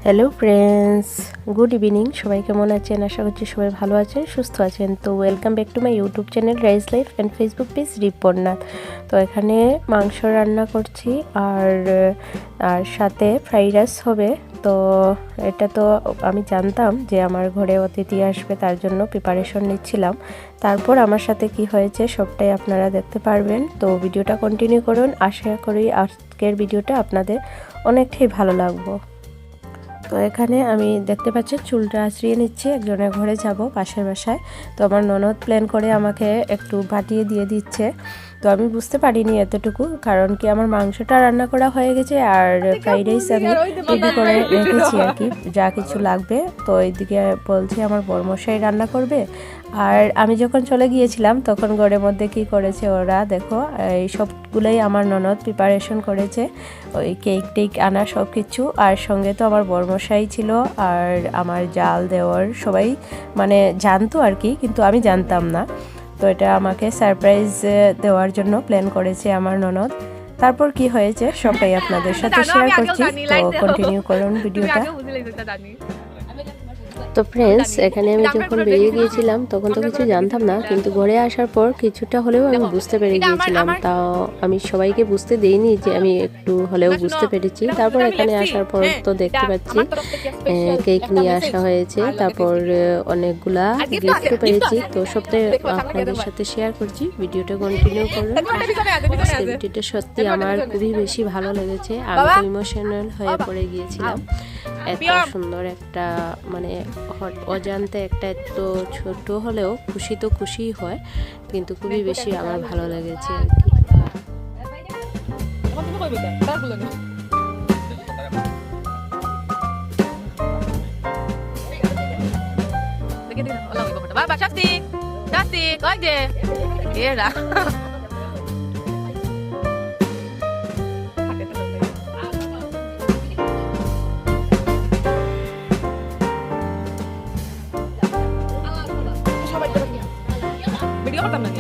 Hello friends, good evening. সবাই কেমন আছেন? আশা করছি সবাই ভালো আছেন, সুস্থ আছেন। তো welcome back to my YouTube channel rice life and Facebook page রিপর্নাথ। তো এখানে মাংস রান্না করছি আর সাথে ফ্রাইড রাইস হবে। তো এটা তো আমি জানতাম যে আমার ঘরে অতিথি আসবে, তার জন্য প্রিপারেশন নিচ্ছিলাম। তারপর আমার সাথে কি হয়েছে সবটাই আপনারা দেখতে পারবেন। তো ভিডিওটা কন্টিনিউ করুন। আশা করি আজকের ভিডিওটা আপনাদের অনেকটাই ভালো লাগবে। তো এখানে আমি দেখতে পাচ্ছি চুলটা আঁচড়িয়ে নিচ্ছি, একজনের ঘরে যাব পাশের বাসায়। তো আমার ননদ প্ল্যান করে আমাকে একটু বাটিয়ে দিয়ে দিচ্ছে। তো আমি বুঝতে পারিনি এতটুকু, কারণ কি আমার মাংসটা রান্না করা হয়ে গেছে আর ফ্রাইড রাইস আমি রেডি করে রেখেছি আর কি, যা কিছু লাগবে। তো এইদিকে বলছে আমার বরমশাই রান্না করবে। আর আমি যখন চলে গিয়েছিলাম তখন ঘরের মধ্যে কি করেছে ওরা দেখো, এই সবগুলোই আমার ননদ প্রিপারেশন করেছে, ওই কেক টেক আনা সব কিছু। আর সঙ্গে তো আমার বরমশাই ছিল আর আমার জাল দেওয়ার সবাই মানে জানতো আর কি, কিন্তু আমি জানতাম না। তো এটা আমাকে সারপ্রাইজ দেওয়ার জন্য প্ল্যান করেছে আমার ননদ। তারপর কি হয়েছে সবটাই আপনাদের সাথে শেয়ার করছি, তো কন্টিনিউ করুন ভিডিওটা। তো ফ্রেন্ডস, এখানে আমি যখন বেরিয়ে গিয়েছিলাম তখন তো কিছু জানতাম না, কিন্তু ঘরে আসার পর কিছুটা হলেও আমি বুঝতে পেরে গিয়েছিলাম। তাও আমি সবাইকে বুঝতে দেইনি যে আমি একটু হলেও বুঝতে পেরেছি। তারপর এখানে আসার পর তো দেখতে পাচ্ছি কেক নিয়ে আসা হয়েছে, তারপর অনেকগুলা গিফটও পেয়েছি। তো সবটাই আপনাদের সাথে শেয়ার করছি, ভিডিওটা কন্টিনিউ করুন। ভিডিওটা সত্যি আমার খুবই বেশি ভালো লেগেছে, আমি তো ইমোশনাল হয়ে পড়ে গিয়েছিলাম। এত সুন্দর একটা মানে অজান্তে একটা এত ছোট হলেও খুশি তো খুশিই হয়, কিন্তু খুবই বেশি আমার ভালো লেগেছে আর কি। ভিডিও করতাম নাকি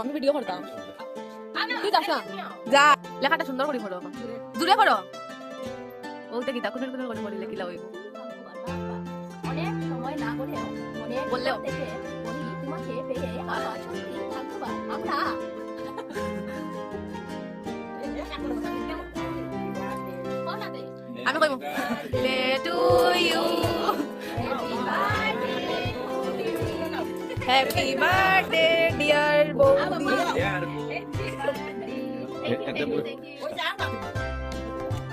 আমি ভিডিও করতাম। তুই যাস না, যা লেখাটা সুন্দর করে পড়ো, জুড়ে পড়ো। ওটা কি তাকুনের করে করে পড়লে কি লাগাইবো? অনেক সময় না করে অনেক বললেও দেখে বলি তোমাকে পেয়ে বাবা সত্যি ভাগ্যবান আমরা। আমি কইবো লে to you happy birthday dear বৌদি।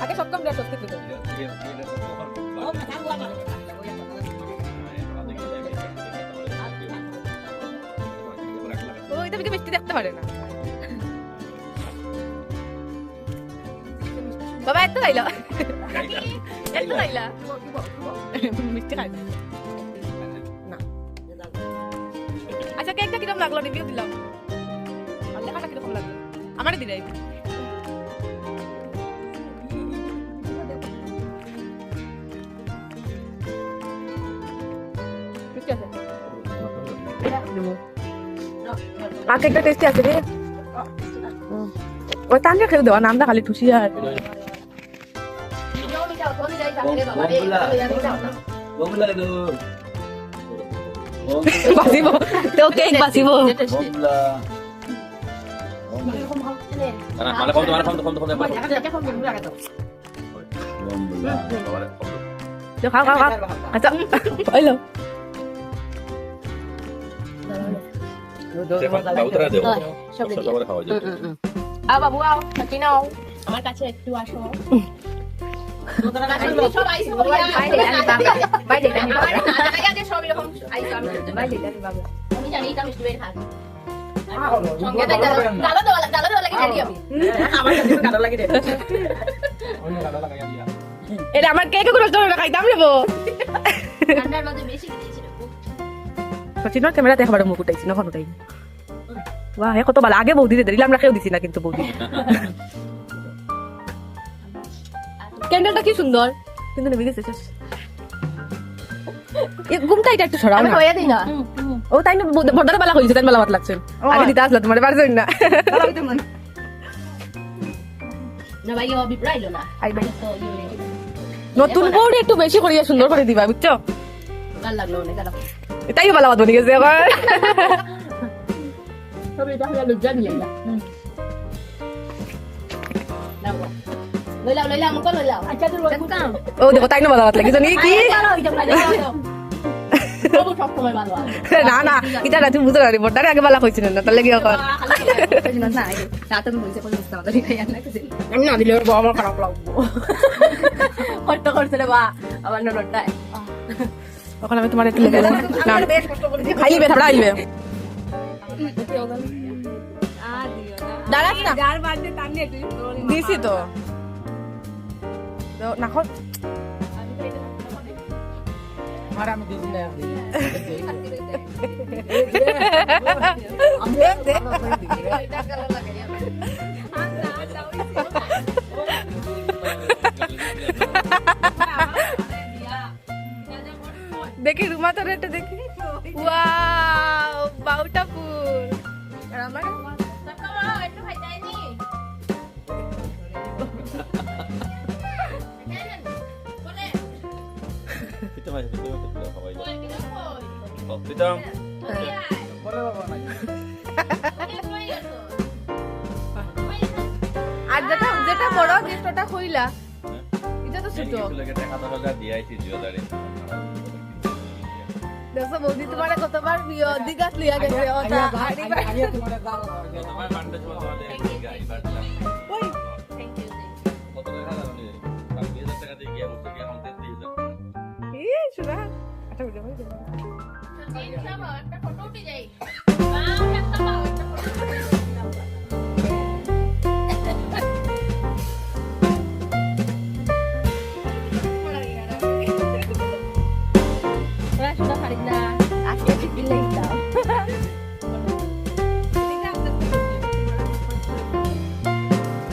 আগে সব কম সত্যি তো ওইটা থেকে মিষ্টি দেখতে পারে না বাবা। এত খাইলা এত খাইলা মিষ্টি খাই না। আচ্ছা কেকটা কিরকম লাগলো? রিভিউ দিলাম। আর লেখাটা কিরকম লাগলো আমারে দিলাই। কেকটা টেস্টি আছে রে। ওই তানকে খেয়ে দেওয়া নামটা খালি খুশি আর বাসিব তো কেক বাসিব। খাও খাও খাও। আচ্ছা হইলো বাবু আও নাও আমার কাছে একটু আসো। আমার কেকে খাইতাম নেবো। সচিন ক্যামেরা দেখাবার মুখ উঠাইছি, নখন উঠাই বাহ কত ভালো আগে বৌদি দিলাম আমরা কেউ দিছি না কিন্তু বৌদি ক্যান্ডেলটা কি সুন্দর কিন্তু নেমে গেছে শেষ ঘুমটা এটা একটু সরাও না হয়ে দিই না ও তাই না বড়দার বালা হইছে তাই বালা ভাত লাগছে আগে দিতে আসলা তোমার পারছেন না না ভাই ও বিপ্রাইলো না আই ভাই তো নতুন বউরে একটু বেশি করিয়া সুন্দর করে দিবা বুঝছো ভালো লাগলো অনেক দাদা তাই বালা ভাত বনি গেছে আবার তবে এটা হলো লজ্জা নিয়ে না নাও লইলা আমাকে লইলা আচ্ছা তোর বলতাম ও দেখো তাই না বালা ভাত লাগিছে নি কি ভালো হইতো না সব সব সময় ভালো আছে না না এটা না তুমি বুঝতে পারি বড়দারে আগে বালা কইছিল না তাহলে কি এখন না রাতে আমি বলছি কোন বুঝতে পারি তাই না কিছু আমি না দিলে ওর আমার খারাপ লাগবো কষ্ট করছে রে বা আমার ননটাই ওখানে আমি তোমার একটু লেগে না খাইবে তারপরে আইবে দাঁড়াস না যার বার্থডে তার নিয়ে তুই দিছি তো না খো আর আমি দিছি না দেখি রুমা তোর একটা দেখি ওয়াও বাউটা ফুল আর আমার আর যেটা যেটা বড় গিফটটা হইলা এটা তো ছোট দেখো বৌদি তোমার কতবার বিয়ে দিঘাত লিয়া গেছে ওটা শোনা আচ্ছা বুঝে ভাই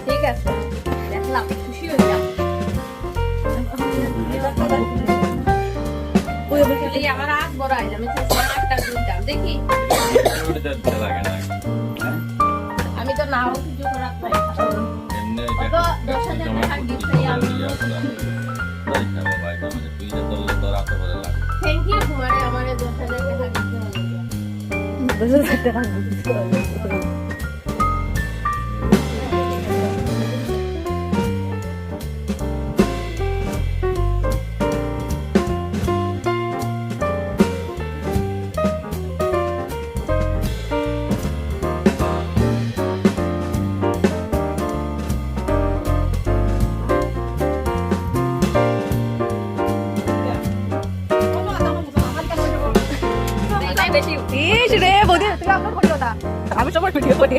ঠিক আছে দেখলাম খুশি হইলাম আমার আজ বড় আইলাম একটা দুইটাম দেখি আমি তো নাও কিছু খারাপ পাই তো 10,000 টাকার গিফট আমি থ্যাংক ইউ তোমারে আমারে 10,000 টাকা দিতে হলো আমি সবার ভিডিও করি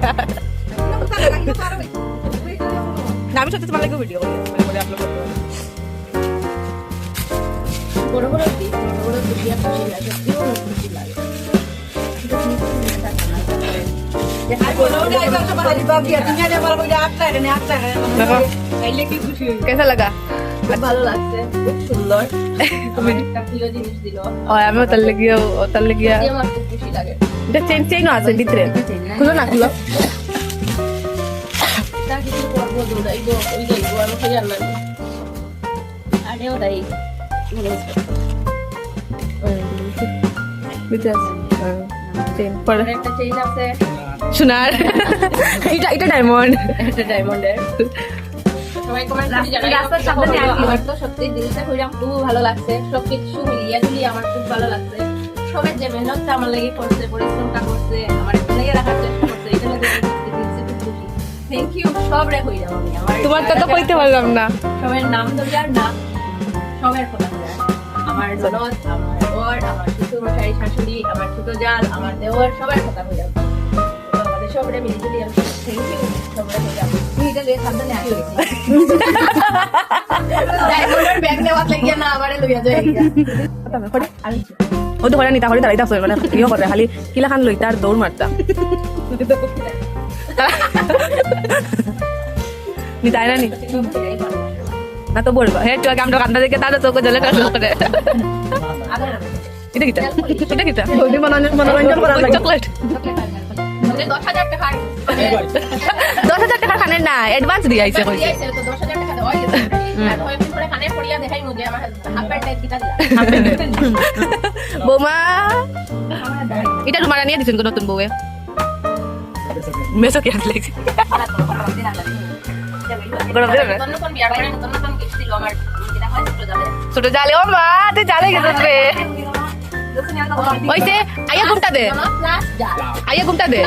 আমি সত্যি তোমার লাগে ভিডিও করি আপলোড করতে বড় বড় ভিডিও খুশি লাগে খুশি লাগে कैसा लगा ভালো লাগছে খুব সুন্দর একটা প্রিয় জিনিস দিল আমি তার লাগিয়া আমার খুব খুশি লাগে এটা চেইনও আছে ভিতরে খুলো না খুলো এটা কিছু করবো দৌড়াইবো ওই যাইবো আমি খেয়ে আনলাম আরেও তাই ভিতরে আছে চেইন পরে একটা চেইন আছে সোনার এটা ডায়মন্ড একটা ডায়মন্ডের সবাই কমেন্ট করে জানাই রাস্তার সামনে আমার তো সত্যি জিনিসটা কইরাম খুব ভালো লাগছে সবকিছু মিলিয়ে ঝুলিয়ে আমার খুব ভালো লাগছে সবাই যে মেহনতটা আমার লাগি করছে পরিশ্রমটা করছে আমার লাগে রাখার চেষ্টা করছে এটা লাগে থ্যাংক ইউ সব রে কইরাম আমি আমার তোমার তো কইতে পারলাম না সবার নাম ধরে আর না সবার কথা বলে আমার ননদ আমার বর আমার শ্বশুর মশাই শাশুড়ি আমার ছোট জাল আমার দেওর সবার কথা কইরাম আমাদের সবরে মিলে ঝুলিয়ে থ্যাংক ইউ সবরে কইরাম এটা লে সামনে আসি ডায়মন্ডের ব্যাগ নেওয়া লাগিয়া না আমারে লইয়া যায় আমি ও তো করে নিতা করে দাঁড়াইতে আসবে মানে ইয়ে করে খালি কিলা খান লইতা আর দৌড় মারতা নিতাই না নি না তো বলবো হ্যাঁ চোখ আমরা কান্দা দেখে তাদের চোখে জলে কাজ করে এটা কিটা এটা কিটা ওই মনোরঞ্জন করার লাগে চকলেট 10,000 টাকা 10,000 টাকা খানের না অ্যাডভান্স দিয়ে আইছে কইছে দিয়েছে তো 10,000 টাকা দেওয়া গেছে আর ওই পরে খানে পড়িয়া দেখাই মুজে আমার হাফ প্যান্ট কিটা দিলা বৌমা এটা তোমার নিয়ে দিছেন নতুন বউয়ে মেসো কি আসলে নতুন বিয়ার করে নতুন গিফট দিল আমার যেটা হয় ছোট যাবে ছোট জালে ও মা তে জালে গেছে রে ওইছে আইয়া ঘুমটা দে প্লাস যা আইয়া ঘুমটা দে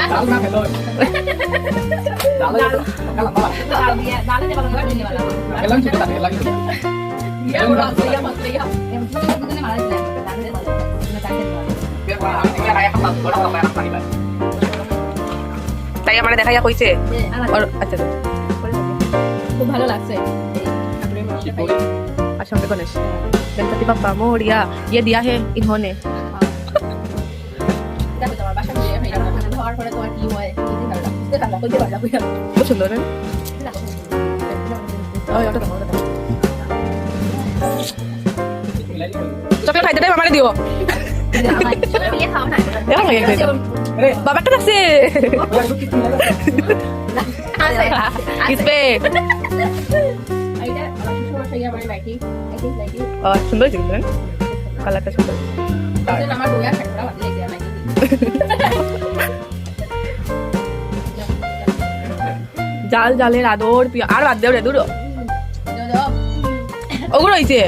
তাই আমার দেখাইয়া কইছে আচ্ছা খুব ভালো লাগছে आश्रम गणेश गणपति बप्पा मोरिया ये दिया है इन्होंने দেখো তোমার বাসা দিয়ে হয়ে গেল ওখানে ধর পরে তোমার কি হয় বুঝতে পারলা কইতে পারলা बहुत सुंदर है चॉकलेट खाइते टाइम हमारे दियो देखो मैं एक बाबा का से किस पे और सुंदर सुंदर कलर का सुंदर জাল জালের আদর পিয়া আর বাদ দেও রে দূর ওগুলো হইছে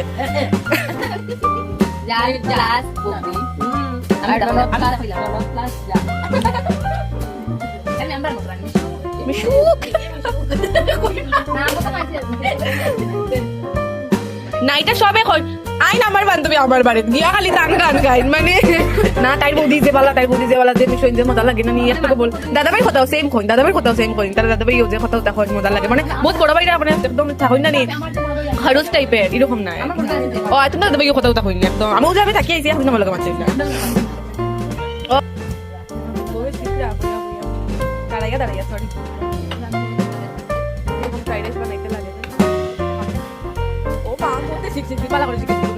মিশুক না এটা সবে আইন আমার বান্ধবী আমার বাড়িতে গিয়া খালি গান গান গাইন মানে না তাই বৌদি যে বালা যে মিশন যে মজা লাগে না নিয়ে একটু বল দাদাভাই কথাও সেম কইন তার দাদাভাই যে কথা দেখো মজা লাগে মানে বহুত বড় ভাইরা মানে একদম থাকুন না নি খরচ টাইপের এরকম না ও তুমি দাদাভাই কথা কইন একদম আমিও যাবে থাকি আইছি এখন আমার লাগে মাছ না দাঁড়াইয়া সরি ফ্রাইড রাইস বানাইতে লাগে ও মা করতে শিখছি পালা করে শিখছি